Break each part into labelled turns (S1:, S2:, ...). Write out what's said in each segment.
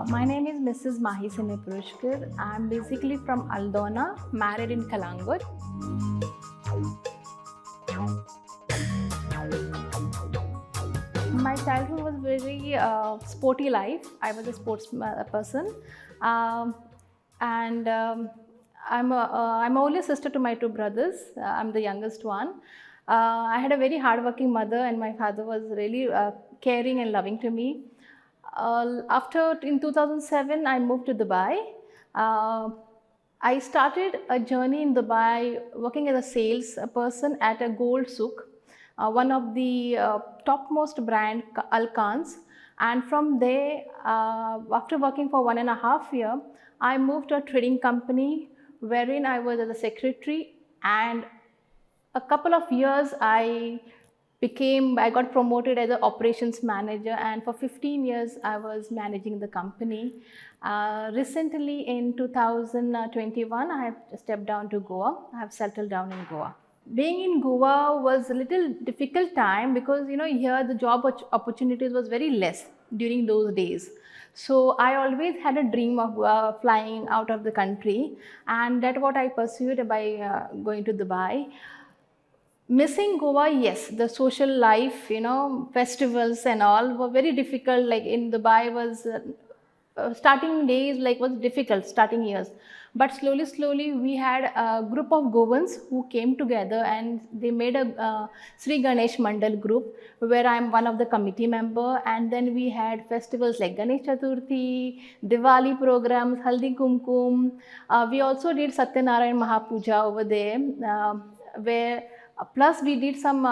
S1: My name is Mrs. Mahy Simpepurushkar. I am basically from Aldona, married in Kalangut. My childhood was very sporty life. I was a sports person, um, and I'm only sister to my two brothers. I'm the youngest one. I had a very hardworking mother, and my father was really caring and loving to me. After in 2007, I moved to Dubai. Uh, I started a journey in Dubai working as a sales person at a gold souk, one of the topmost brand Alkans. And from there, after working for 1.5 years, I moved to a trading company wherein I was as a secretary, and a couple of years I got promoted as an operations manager, and for 15 years I was managing the company. Recently in 2021 I have stepped down to Goa. I have settled down in Goa. Being in Goa was a little difficult time because here the job opportunities was very less during those days. So I always had a dream of flying out of the country, and that's what I pursued by going to Dubai. Missing Goa, yes, the social life, festivals and all were very difficult. Like in Dubai was starting days like was difficult, starting years. But slowly we had a group of Goans who came together and they made a Sri Ganesh Mandal group where I'm one of the committee member. And then we had festivals like Ganesh Chaturthi, Diwali programs, Haldi Kumkum. We also did Satyanarayan Mahapuja over there, where plus we did some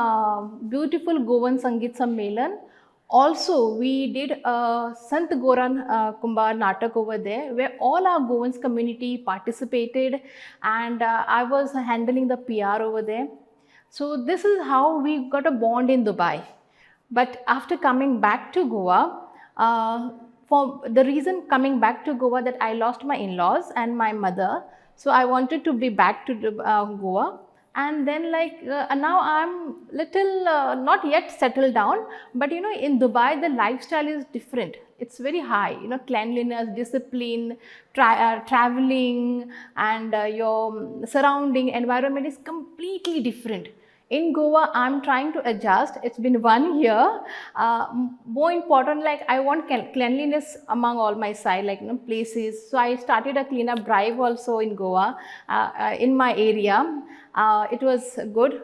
S1: beautiful Goan Sangeet Sammelan. Also, we did a Sant Goran Kumbar Natak over there, where all our Goans community participated, and I was handling the PR over there. So this is how we got a bond in Dubai. But after coming back to Goa, for the reason coming back to Goa that I lost my in-laws and my mother, so I wanted to be back to Goa. And then now I'm little not yet settled down, but in Dubai the lifestyle is different. It's very high, cleanliness, discipline, traveling, and your surrounding environment is completely different. In Goa, I'm trying to adjust. It's been 1 year. More important, like I want cleanliness among all my side, like places. So I started a cleanup drive also in Goa, in my area. It was good,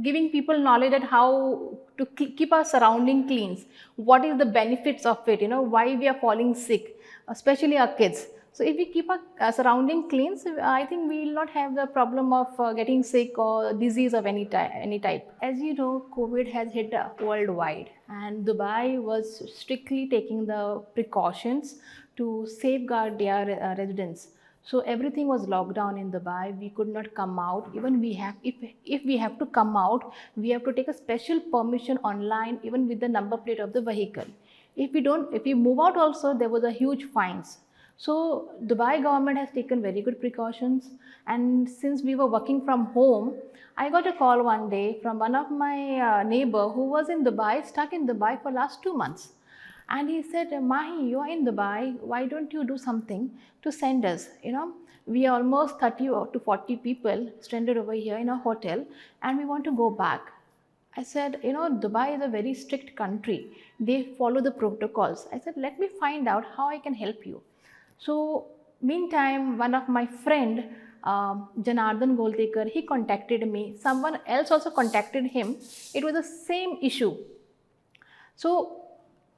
S1: giving people knowledge at how to keep our surrounding clean. What is the benefits of it? Why we are falling sick, especially our kids. So if we keep our surrounding clean, I think we will not have the problem of getting sick or disease of any type. As you know, COVID has hit worldwide, and Dubai was strictly taking the precautions to safeguard their residents. So everything was locked down in Dubai. We could not come out. Even if we have to come out, we have to take a special permission online, even with the number plate of the vehicle. If we move out also, there was a huge fines. So Dubai government has taken very good precautions, and since we were working from home, I got a call one day from one of my neighbor who was in Dubai, stuck in Dubai for last 2 months. And he said, Mahi, you are in Dubai, why don't you do something to send us? We are almost 30 to 40 people stranded over here in a hotel, and we want to go back. I said, Dubai is a very strict country. They follow the protocols. I said, let me find out how I can help you. So meantime, one of my friend, Janardhan Goltekar, he contacted me. Someone else also contacted him. It was the same issue. So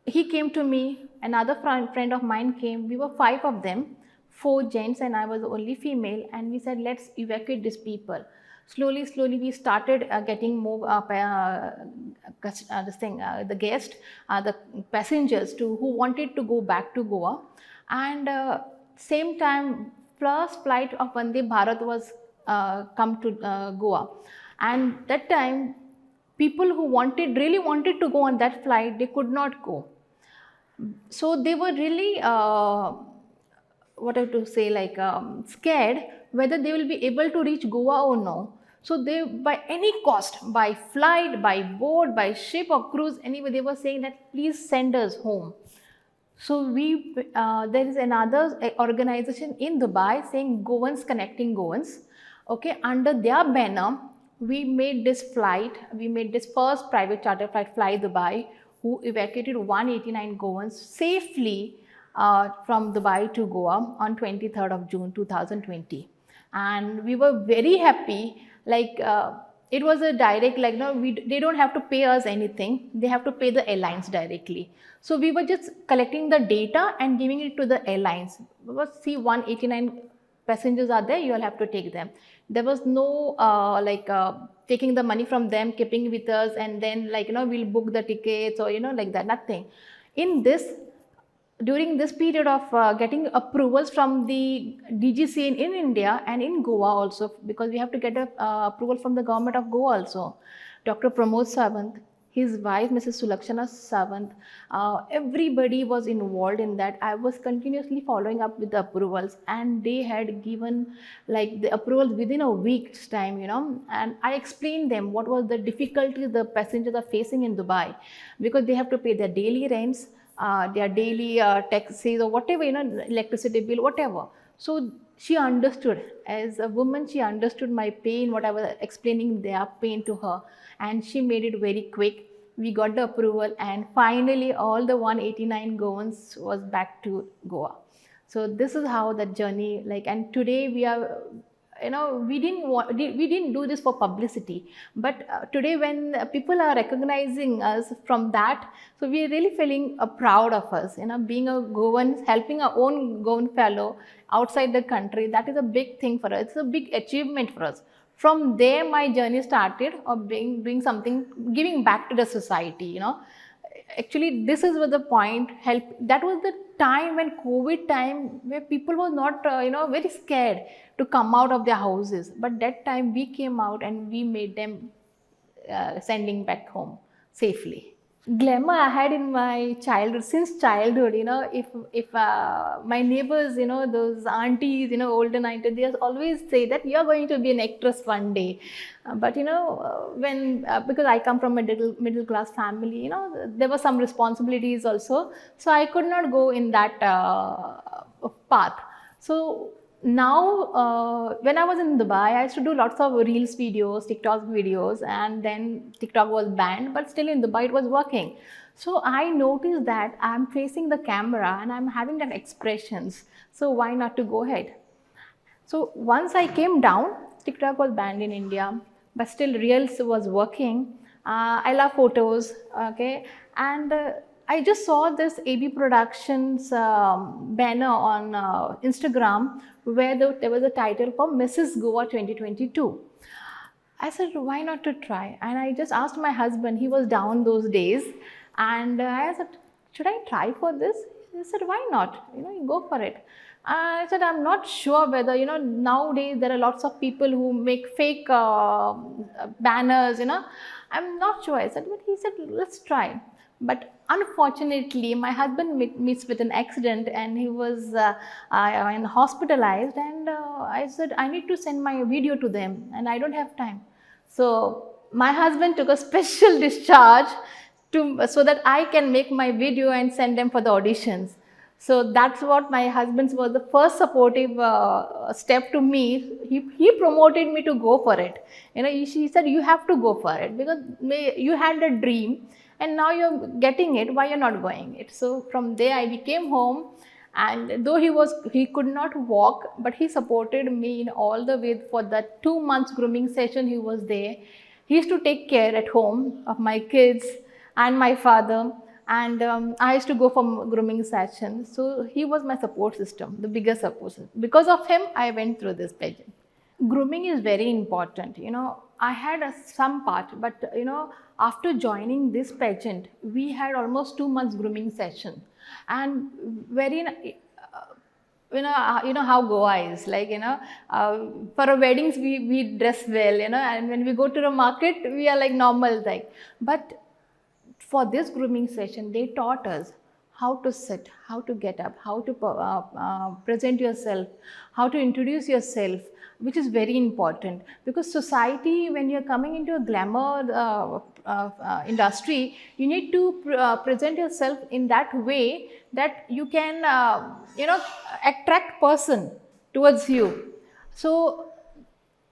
S1: he came to me, another friend of mine came. We were 5 of them, 4 gents and I was the only female, and we said, let's evacuate these people. Slowly we started getting more the guests, the passengers who wanted to go back to Goa. And same time, first flight of Vande Bharat was come to Goa, and that time people who really wanted to go on that flight, they could not go. So they were really scared whether they will be able to reach Goa or no. So they, by any cost, by flight, by boat, by ship or cruise, anyway, they were saying that please send us home. So there is another organization in Dubai saying Goans Connecting Goans. Okay, under their banner, we made this flight. We made this first private charter flight, Fly Dubai, who evacuated 189 Goans safely from Dubai to Goa on 23rd of June 2020. And we were very happy. Like it was a direct, like no, they don't have to pay us anything. They have to pay the airlines directly. So we were just collecting the data and giving it to the airlines. Because see, 189 passengers are there, you all have to take them. There was no taking the money from them, keeping with us, and then we'll book the tickets or like that. Nothing. In this, during this period of getting approvals from the DGC in India and in Goa also, because we have to get a approval from the government of Goa also. Dr. Pramod Sawant, his wife Mrs. Sulakshana Sawant, everybody was involved in that. I was continuously following up with the approvals, and they had given like the approvals within a week's time, and I explained them what was the difficulty the passengers are facing in Dubai, because they have to pay their daily rents, their daily taxes or whatever, electricity bill, whatever. So she understood, as a woman, she understood my pain, what I was explaining their pain to her, and she made it very quick. We got the approval, and finally all the 189 Goans was back to Goa. So this is how the journey, and today we are, we didn't do this for publicity, but today when people are recognizing us from that, so we are really feeling proud of us, being a Goan, helping our own Goan fellow outside the country. That is a big thing for us. It's a big achievement for us. From there, my journey started of doing something, giving back to the society. Actually, this is where the point help. That was the time when COVID time, where people were not very scared to come out of their houses, but that time we came out and we made them sending back home safely. Glamour I had in my childhood, since childhood, if my neighbors, those aunties, older aunties, they always say that you're going to be an actress one day. But when because I come from a middle class family, there were some responsibilities also, so I could not go in that path. So now when I was in Dubai, I used to do lots of reels videos, TikTok videos, and then TikTok was banned, but still in Dubai it was working. So I noticed that I'm facing the camera and I'm having that expressions, so why not to go ahead. So once I came down, TikTok was banned in India, but still reels was working. I love photos, okay, and I just saw this AB Productions banner on Instagram, where there was a title for Mrs. Goa 2022. I said, why not to try? And I just asked my husband, he was down those days, and I said, should I try for this? He said, why not? You go for it. I said, I'm not sure whether, nowadays there are lots of people who make fake banners, I'm not sure. I said, but he said, let's try. But unfortunately, my husband meets with an accident, and he was hospitalized, and I said, I need to send my video to them, and I don't have time. So my husband took a special discharge so that I can make my video and send them for the auditions. So that's what my husband's was the first supportive step to me. He promoted me to go for it. He said, you have to go for it, because you had a dream and now you're getting it, why you're not going it? So from there I came home, and though he could not walk, but he supported me in all the way. For that 2 months grooming session, he was there. He used to take care at home of my kids and my father, and I used to go for grooming sessions. So he was my support system, the biggest support system. Because of him, I went through this pageant. Grooming is very important. I had some part, but after joining this pageant, we had almost 2 months grooming session, and very you know how Goa is, like, for our weddings we dress well, and when we go to the market we are like normal, like. But for this grooming session, they taught us how to sit, how to get up, how to present yourself, how to introduce yourself, which is very important, because society, when you're coming into a glamour industry, you need to present yourself in that way that you can attract person towards you. So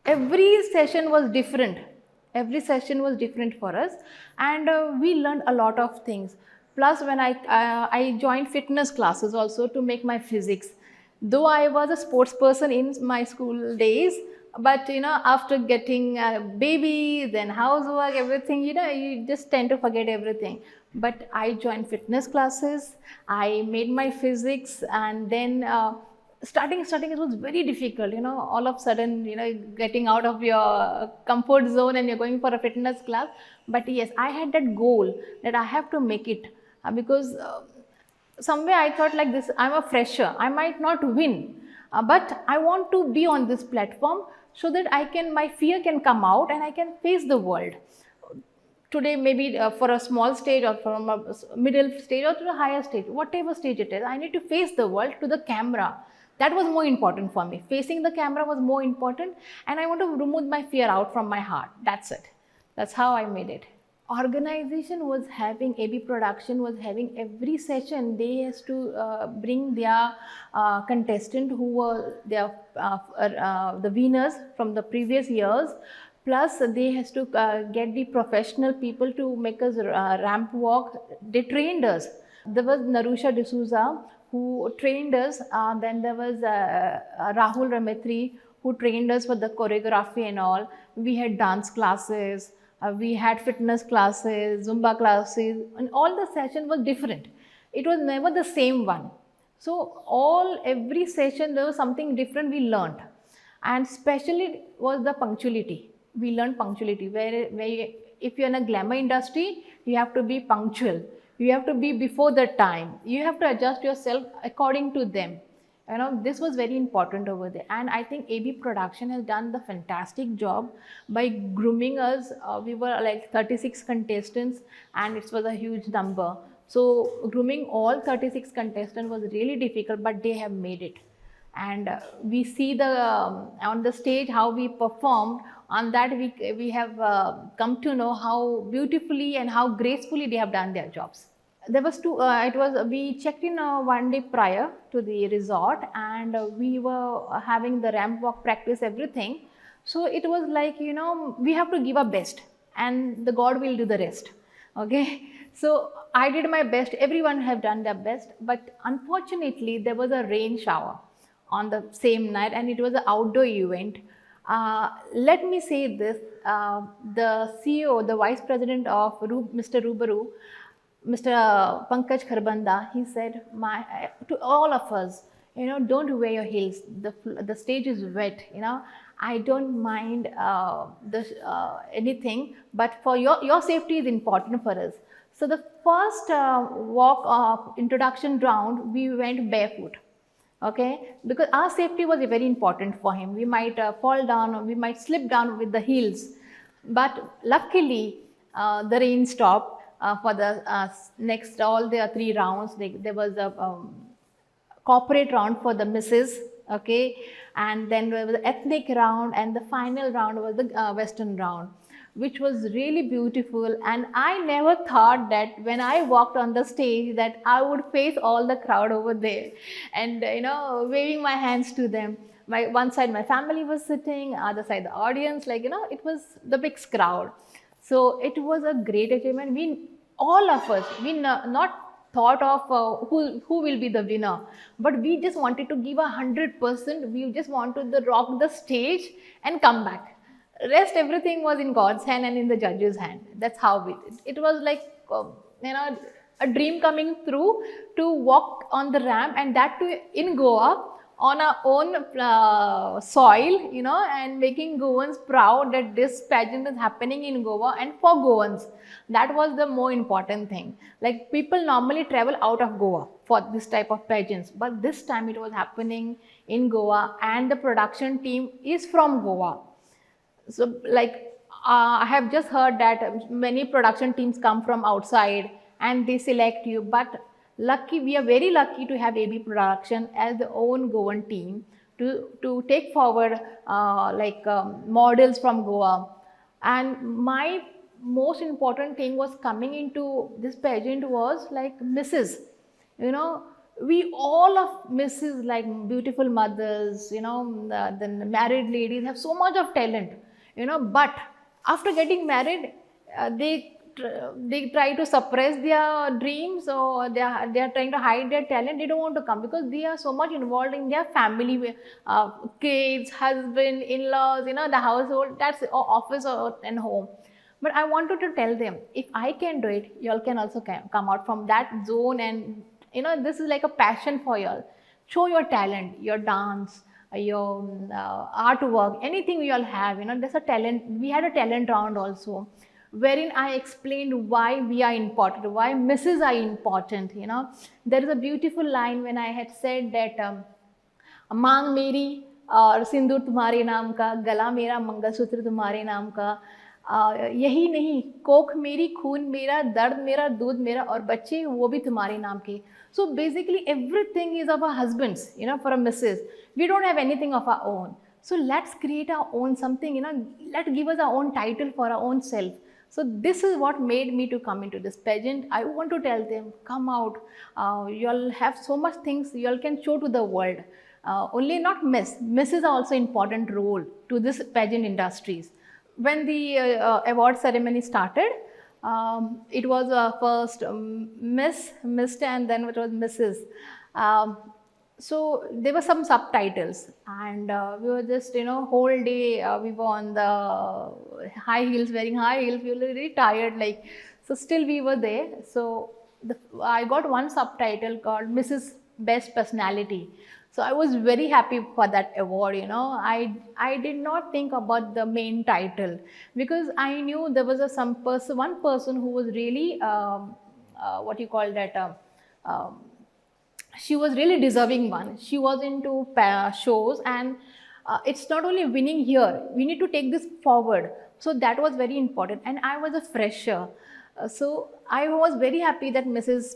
S1: every session was different. Every session was different for us, and we learned a lot of things. Plus, when I joined fitness classes also to make my physics. Though I was a sports person in my school days, but after getting a baby, then housework, everything, you just tend to forget everything. But I joined fitness classes, I made my physics, and then starting it was very difficult, all of a sudden, getting out of your comfort zone and you're going for a fitness class. But yes, I had that goal that I have to make it, because somewhere I thought like this, I'm a fresher, I might not win, but I want to be on this platform so that my fear can come out and I can face the world. Today, maybe for a small stage or from a middle stage or to a higher stage, whatever stage it is, I need to face the world to the camera. That was more important for me. Facing the camera was more important, and I want to remove my fear out from my heart. That's it. That's how I made it. Organization was having, AB production was having every session, they has to bring their contestant who were their the winners from the previous years. Plus, they has to get the professional people to make us ramp walk. They trained us. There was Narusha D'Souza who trained us. Then there was Rahul Rametri who trained us for the choreography and all. We had dance classes, we had fitness classes, Zumba classes, and all the session was different. It was never the same one. So every session there was something different we learned, and especially was the punctuality. We learned punctuality, where if you're in a glamour industry, you have to be punctual. You have to be before the time. You have to adjust yourself according to them. This was very important over there. And I think AB production has done the fantastic job by grooming us. We were like 36 contestants, and it was a huge number. So grooming all 36 contestants was really difficult, but they have made it. And we see on the stage how we performed. On that we have come to know how beautifully and how gracefully they have done their jobs. There was we checked in one day prior to the resort, and we were having the ramp walk practice, everything. So it was like, we have to give our best, and the God will do the rest. Okay. So I did my best. Everyone have done their best, but unfortunately there was a rain shower on the same night, and it was an outdoor event. Let me say this, the CEO, the Vice President of Mr. Rubaru, Mr. Pankaj Kharbanda, he said to all of us, don't wear your heels. The stage is wet. I don't mind anything, but for your safety is important for us. So the first walk of introduction round, we went barefoot. Okay, because our safety was very important for him. We might fall down, or we might slip down with the heels. But luckily, the rain stopped. For the next, all the 3 rounds, there was a corporate round for the misses. Okay, and then there was the ethnic round, and the final round was the western round, which was really beautiful. And I never thought that when I walked on the stage that I would face all the crowd over there and waving my hands to them. One side my family was sitting, other side the audience, it was the big crowd. So it was a great achievement. All of us, not thought of who will be the winner, but we just wanted to give 100%. We just wanted to rock the stage and come back. Rest, everything was in God's hand and in the judge's hand. That's how we did. It was like, a dream coming true to walk on the ramp, and that too in Goa, on our own soil, and making Goans proud that this pageant is happening in Goa and for Goans. That was the more important thing. Like, people normally travel out of Goa for this type of pageants, but this time it was happening in Goa, and the production team is from Goa. So I have just heard that many production teams come from outside and they select you, but Lucky, we are very lucky to have AB Production as the own Goan team to take forward models from Goa. And my most important thing was coming into this pageant was like Mrs. You know, we all of Mrs. like beautiful mothers, the married ladies have so much of talent, but after getting married, they try to suppress their dreams, or they are trying to hide their talent. They don't want to come because they are so much involved in their family, kids, husband, in-laws, the household, that's office and home. But I wanted to tell them, if I can do it, y'all can also come out from that zone, and this is like a passion for y'all. Show your talent, your dance, your artwork, anything you all have. There's a talent. We had a talent round also, wherein I explained why we are important, why Mrs. are important. There is a beautiful line when I had said that मांग मेरी और सिंदूर तुम्हारे नाम का, गला मेरा मंगलसूत्र तुम्हारे नाम का, यही नहीं कोख मेरी, खून मेरा, दर्द मेरा, दूध मेरा, और बच्चे वो भी तुम्हारे नाम के. So basically everything is of our husbands, for a Mrs. We don't have anything of our own. So let's create our own something, let's give us our own title for our own self. So this is what made me to come into this pageant. I want to tell them, come out, you'll have so much things you'll can show to the world. Only not Mrs. are also important role to this pageant industries. When the award ceremony started, it was first Miss, Mr. and then it was Mrs. So there were some subtitles, and we were just, whole day we were on the high heels, wearing high heels, we were really tired, like, so still we were there. So I got one subtitle called Mrs. Best Personality. So I was very happy for that award, I did not think about the main title, because I knew there was one person who was really, she was really deserving one. She was into shows, and it's not only winning here, we need to take this forward. So that was very important, and I was a fresher. So I was very happy that Mrs.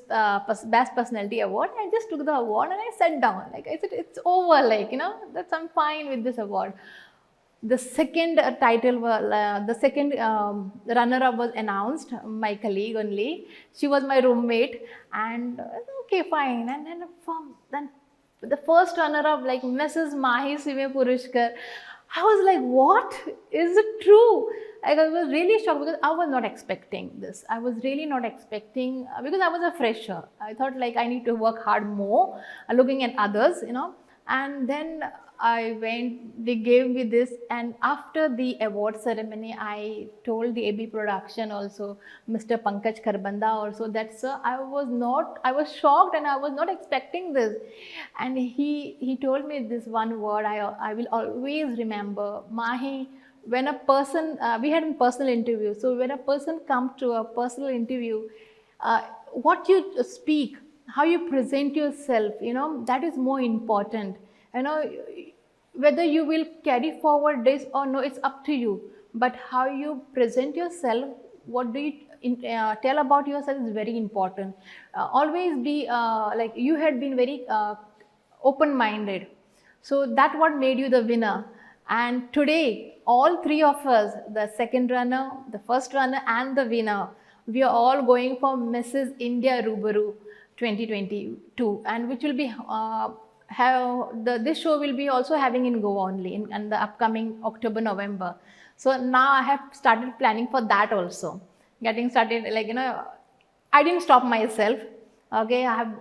S1: Best Personality Award. I just took the award and I sat down. Like I said, it's over. Like that's I'm fine with this award. The second the second runner-up was announced. My colleague only. She was my roommate, and okay, fine. And then the first runner-up, like Mrs. Mahy Simpepurushkar, I was like, what? Is it true? I was really shocked because I was not expecting this. I was really not expecting, because I was a fresher. I thought like I need to work hard more, looking at others, and then I went, they gave me this, and after the award ceremony, I told the AB production also, Mr. Pankaj Kharbanda also, that sir, I was shocked and I was not expecting this. And he told me this one word I will always remember. Mahy, when a person, we had a personal interview, so when a person comes to a personal interview, what you speak, how you present yourself, that is more important. Whether you will carry forward this or no, it's up to you. But how you present yourself, what do you tell about yourself is very important. Always be like you had been very open-minded. So that's what made you the winner. And today, all three of us, the second runner, the first runner and the winner, we are all going for Mrs. India Rubaru 2022, and which will be this show will be also having in Goa only in the upcoming October, November. So now I have started planning for that also. Getting started, like, I didn't stop myself. Okay, I have,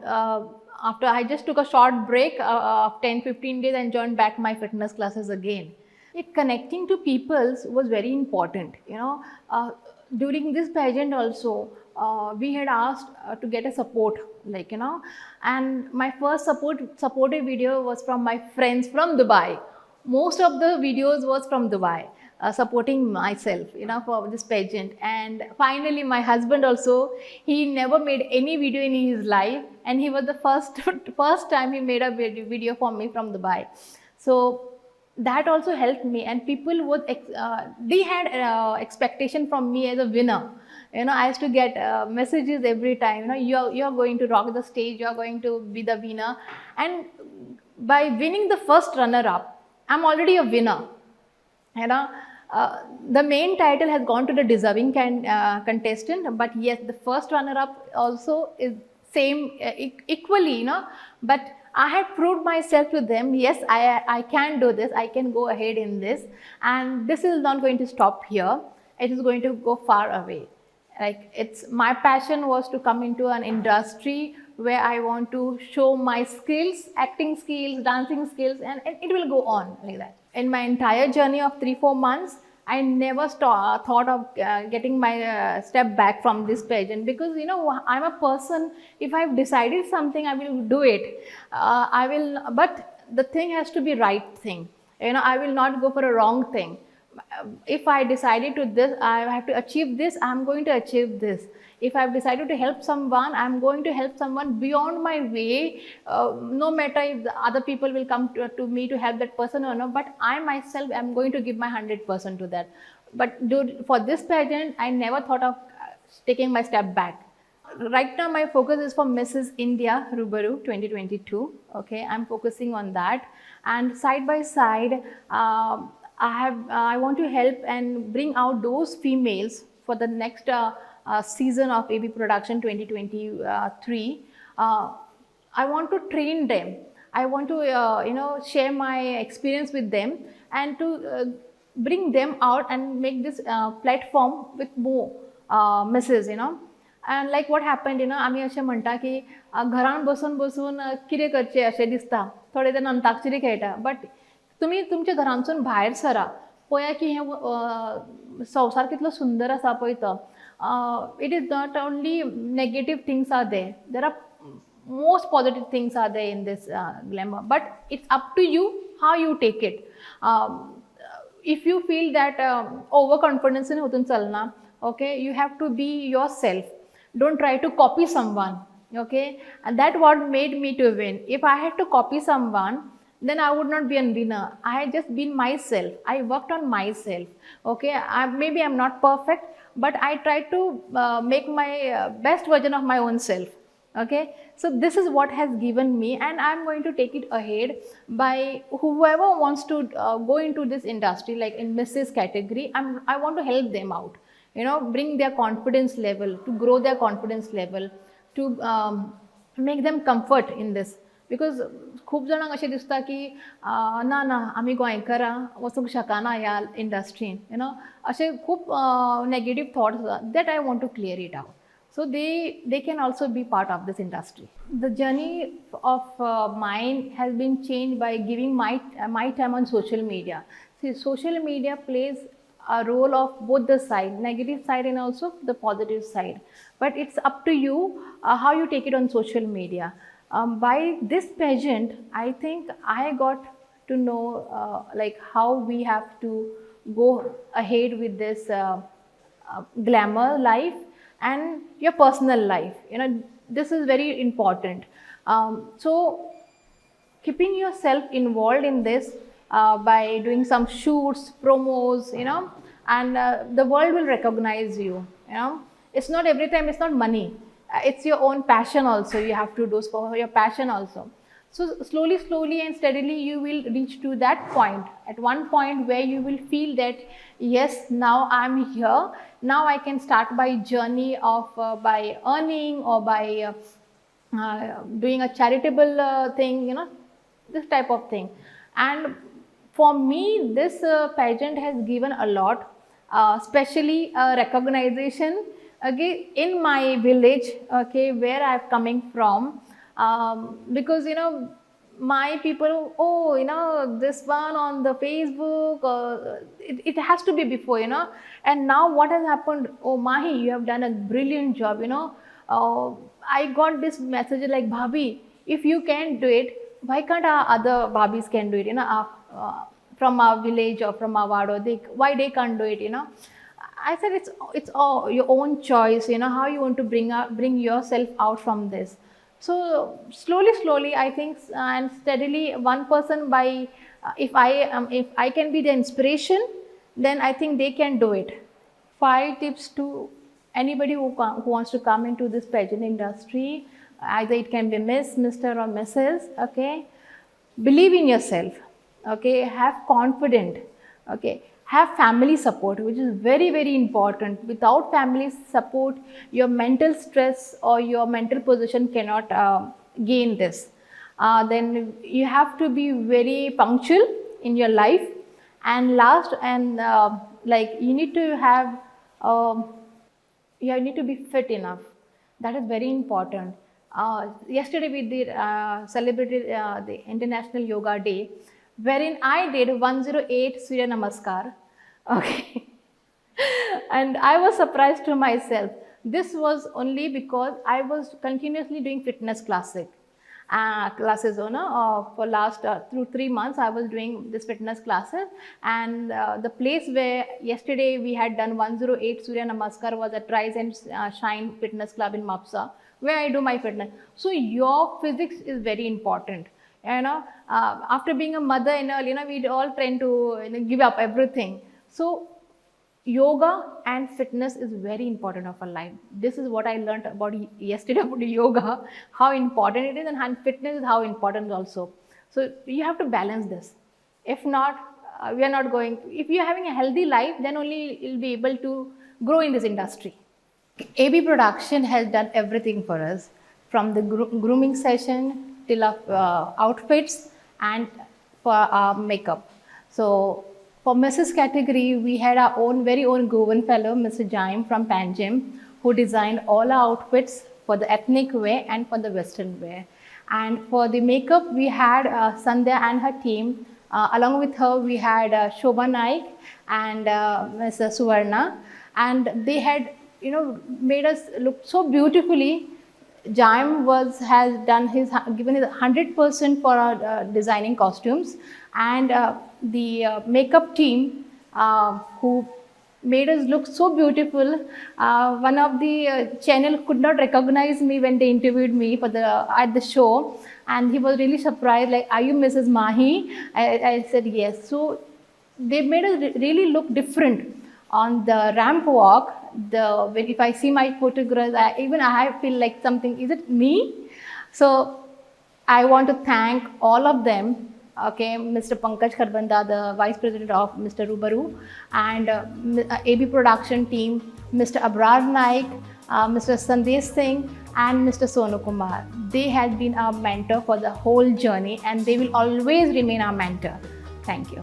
S1: after I just took a short break of 10-15 days and joined back my fitness classes again. Connecting to people was very important, during this pageant also, we had asked to get a support, like, and my first supportive video was from my friends from Dubai. Most of the videos was from Dubai, supporting myself, for this pageant. And finally, my husband also, he never made any video in his life, and he was the first time he made a video for me from Dubai. So that also helped me, and people would they had expectation from me as a winner. I used to get messages every time, you're going to rock the stage, you're going to be the winner. And by winning the first runner up, I'm already a winner. you know the main title has gone to the deserving contestant, but yes, the first runner up also is same, equally, but I had proved myself to them. Yes, I can do this, I can go ahead in this, and this is not going to stop here, it is going to go far away. Like, it's my passion was to come into an industry where I want to show my skills, acting skills, dancing skills, and it will go on like that. In my entire journey of 3-4 months, I never thought of getting my step back from this pageant, because I'm a person, if I've decided something, I will do it. But the thing has to be right thing. I will not go for a wrong thing. If I decided to this, I have to achieve this, I'm going to achieve this. If I've decided to help someone, I'm going to help someone beyond my way, no matter if the other people will come to me to help that person or not, but I myself am going to give my 100% to that. But for this pageant, I never thought of taking my step back. Right now, my focus is for Mrs. India Rubaru 2022. Okay, I'm focusing on that, and side by side, I want to help and bring out those females for the next season of AB Production 2023. I want to train them. I want to share my experience with them, and to bring them out and make this platform with more misses. And like what happened, आम्ही अशें म्हणटा की घरान बसून बसून कितें करचें अशें दिसता, थोडे जाण अंताक्षरी खेळटा, बट तुम्ही तुमच्या घरांसून भायर सरा, पळया की हे संवसार कितलो सुंदर आसा पळय तो. It is not only negative things are there are most positive things are there in this glamour, but it's up to you how you take it. If you feel that overconfidence in होतून चलना, okay, you have to be yourself. Don't try to copy someone, okay, and that what made me to win. If I had to copy someone, then I would not be a winner. I had just been myself. I worked on myself. Okay, maybe I'm not perfect, but I tried to make my best version of my own self. Okay, so this is what has given me, and I'm going to take it ahead by whoever wants to go into this industry, like in Mrs. category. I want to help them out. Bring their confidence level, to grow their confidence level, to make them comfort in this. Because खूप जाणांक अशें दिसता की ना आमी गोंयकारां वचूंक शकना ह्या इंडस्ट्रीन, अशें खूप नेगेटिव्ह थॉट्स आसा. That I want to clear it out, so they can also be part of this industry. The journey of mine has been changed by giving my time on social media. See, social media plays a role of both the side, negative side and also the positive side, but it's up to you how you take it on social media. By this pageant, I think I got to know like how we have to go ahead with this glamour life and your personal life. This is very important. So keeping yourself involved in this by doing some shoots, promos, and the world will recognize you. It's not every time, it's not money. It's your own passion also. You have to do for your passion also. So slowly and steadily you will reach to that point, at one point where you will feel that yes, now I'm here, now I can start my journey of by earning or by doing a charitable thing, this type of thing. And for me, this pageant has given a lot, especially recognition, okay, in my village, okay, where I'm coming from, because my people, this one on the Facebook, it has to be before, and now what has happened? Oh, Mahy, you have done a brilliant job, I got this message like, Bhabhi, if you can do it, why can't our other Bhabis can do it, from our village or from our ward, why they can't do it, I said it's all your own choice, how you want to bring yourself out from this. So slowly, I think, and steadily, one person by, if I can be the inspiration, then I think they can do it. 5 tips to anybody who wants to come into this pageant industry, either it can be Miss, Mr. or Mrs. Okay, believe in yourself. Okay, have confidence. Okay, have family support, which is very, very important. Without family support, your mental stress or your mental position cannot gain this. Then you have to be very punctual in your life, and last and like you need to have you need to be fit enough. That is very important. Yesterday we did celebrated the International Yoga Day, wherein I did 108 Surya Namaskar. Okay. And I was surprised to myself. This was only because I was continuously doing fitness classes. For last through 3 months I was doing this fitness classes, and the place where yesterday we had done 108 Surya Namaskar was at Rise and Shine Fitness Club in Mapsa, where I do my fitness. So your physics is very important. After being a mother and all, we all tend to give up everything. So yoga and fitness is very important of our life. This is what I learned about yesterday about yoga, how important it is, and fitness is how important also. So you have to balance this. If not, we are not going. If you are having a healthy life, then only you'll be able to grow in this industry. AB Production has done everything for us, from the grooming session till outfits and for our makeup. So for Mrs. category, we had our very own Goan fellow, Mr. Jaim from Panjim, who designed all our outfits for the ethnic wear and for the western wear. And for the makeup, we had Sandhya and her team. Along with her, we had Shobha Naik and Ms. Suvarna, and they had made us look so beautifully. Jaim has given his 100% for our designing costumes, and the makeup team who made us look so beautiful. One of the channel could not recognize me when they interviewed me at the show, and he was really surprised, like, "Are you Mrs. Mahy?" I said yes. So they made us really look different on the ramp walk. If I see my photographs, I feel like something, is it me? So I want to thank all of them. Okay, Mr. Pankaj Kharbanda, the Vice President of Mr. Rubaru, and AB Production team, Mr. Abrar Naik, Mr. Sandesh Singh, and Mr. Sonu Kumar. They had been our mentor for the whole journey, and they will always remain our mentor. Thank you.